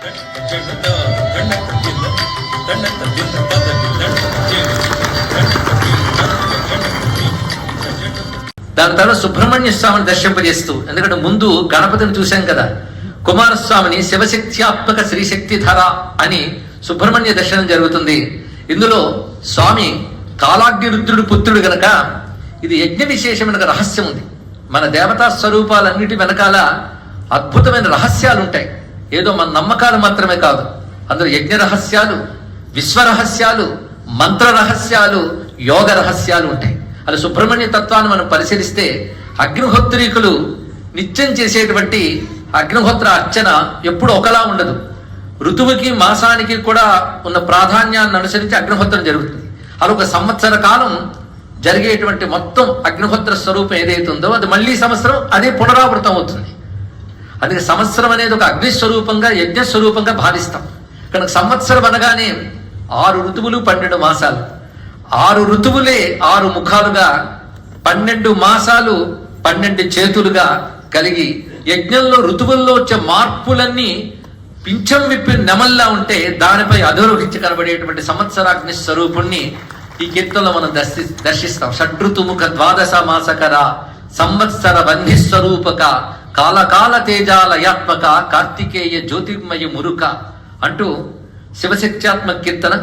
దాని తర్వాత సుబ్రహ్మణ్య స్వామిని దర్శింపజేస్తూ, ఎందుకంటే ముందు గణపతిని చూశాం కదా, కుమారస్వామిని శివశక్త్యాత్మక శ్రీశక్తిధర అని సుబ్రహ్మణ్య దర్శనం జరుగుతుంది. ఇందులో స్వామి కాలాగ్ని రుద్రుడు పుత్రుడు గనక ఇది యజ్ఞ విశేషమైన రహస్యం ఉంది. మన దేవతా స్వరూపాలన్నిటి వెనకాల అద్భుతమైన రహస్యాలు ఉంటాయి. ఏదో మన నమ్మకాలు మాత్రమే కాదు, అందులో యజ్ఞ రహస్యాలు, విశ్వ రహస్యాలు, మంత్ర రహస్యాలు, యోగ రహస్యాలు ఉంటాయి. అది సుబ్రహ్మణ్య తత్వాన్ని మనం పరిశీలిస్తే అగ్నిహోత్రీకులు నిత్యం చేసేటువంటి అగ్నిహోత్ర అర్చన ఎప్పుడు ఒకలా ఉండదు. ఋతువుకి మాసానికి కూడా ఉన్న ప్రాధాన్యాన్ని అనుసరించి అగ్నిహోత్రం జరుగుతుంది. అలా ఒక సంవత్సర కాలం జరిగేటువంటి మొత్తం అగ్నిహోత్ర స్వరూపం ఏదైతుందో అది మళ్ళీ సంవత్సరం అదే పునరావృతం అవుతుంది. అందుకే సంవత్సరం అనేది ఒక అగ్నిస్వరూపంగా యజ్ఞస్వరూపంగా భావిస్తాం. కనుక సంవత్సరం అనగానే 6 ఋతువులు 12 మాసాలు, 6 ఋతువులే 6 ముఖాలుగా, 12 మాసాలు 12 చేతులుగా కలిగి యజ్ఞంలో ఋతువుల్లో వచ్చే మార్పులన్నీ పింఛం విప్పి నెమల్లా ఉంటే దానిపై అధోరోహించి కనబడేటువంటి సంవత్సరాగ్ని స్వరూపుణ్ణి ఈ కీర్తనలో మనం దర్శిస్తాం. షడ్ఋతుముఖ ద్వాదశ మాసకర సంవత్సర బంధి స్వరూపక కాలకాల తేజాలయాత్మక కార్తికేయ జ్యోతిర్మయ మురుక అంటూ శివశక్త్యాత్మక కీర్తన.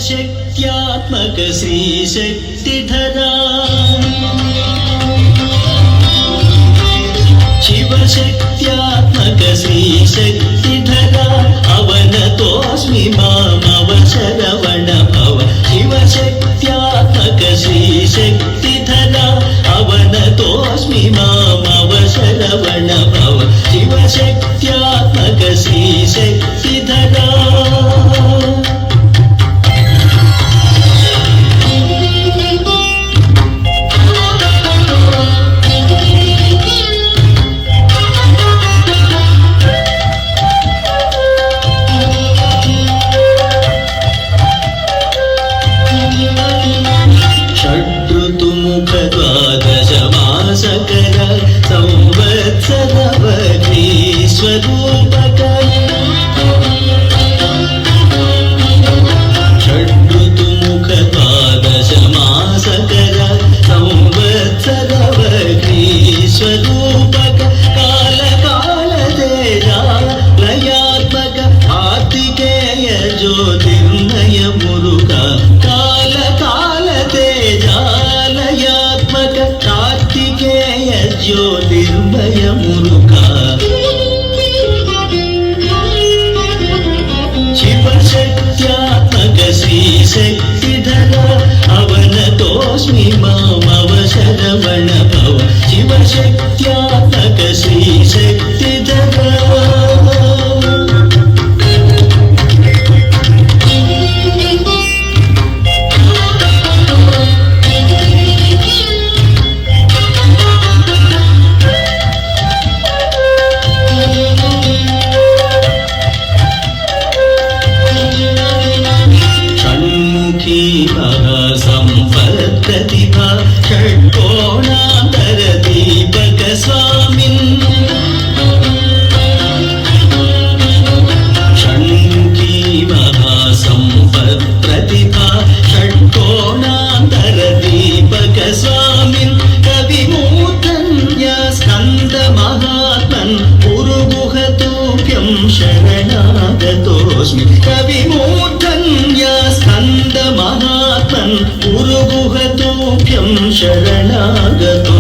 శక్త్యాత్మక శ్రీ శక్తిధరా శివశక్త్యాత్మక శ్రీ శక్తిధరా అవనతోస్మి మామవ శరవణ భవ శివశక్త్యాత్మక శ్రీ శక్తిధరా అవనతోస్మి మామవ శరవణ భవ శివశక్త్యాత్మక శ్రీ శక్తిధరా జ్యోతిర్మయ మురుక శివశక్త్యాత్మక శ్రీ శక్తిధర అవనతోస్మి మామవ శరవణ భవ శివశక్త్యాత్మక శ్రీ శక్తిధర प्रतिभा षट्कोणांतर दीपक स्वामिन् षण्मुखी महासंपत् प्रतिभा षट्कोणांतर दीपक स्वामिन् कविमूर्धन्य स्कन्द महात्मन् उरुगुहतुभ्यं शरणागतोऽस्मि कविमूर्धन्य स्कन्द महात्मन् उरुगुहतुभ्यं शरणागतो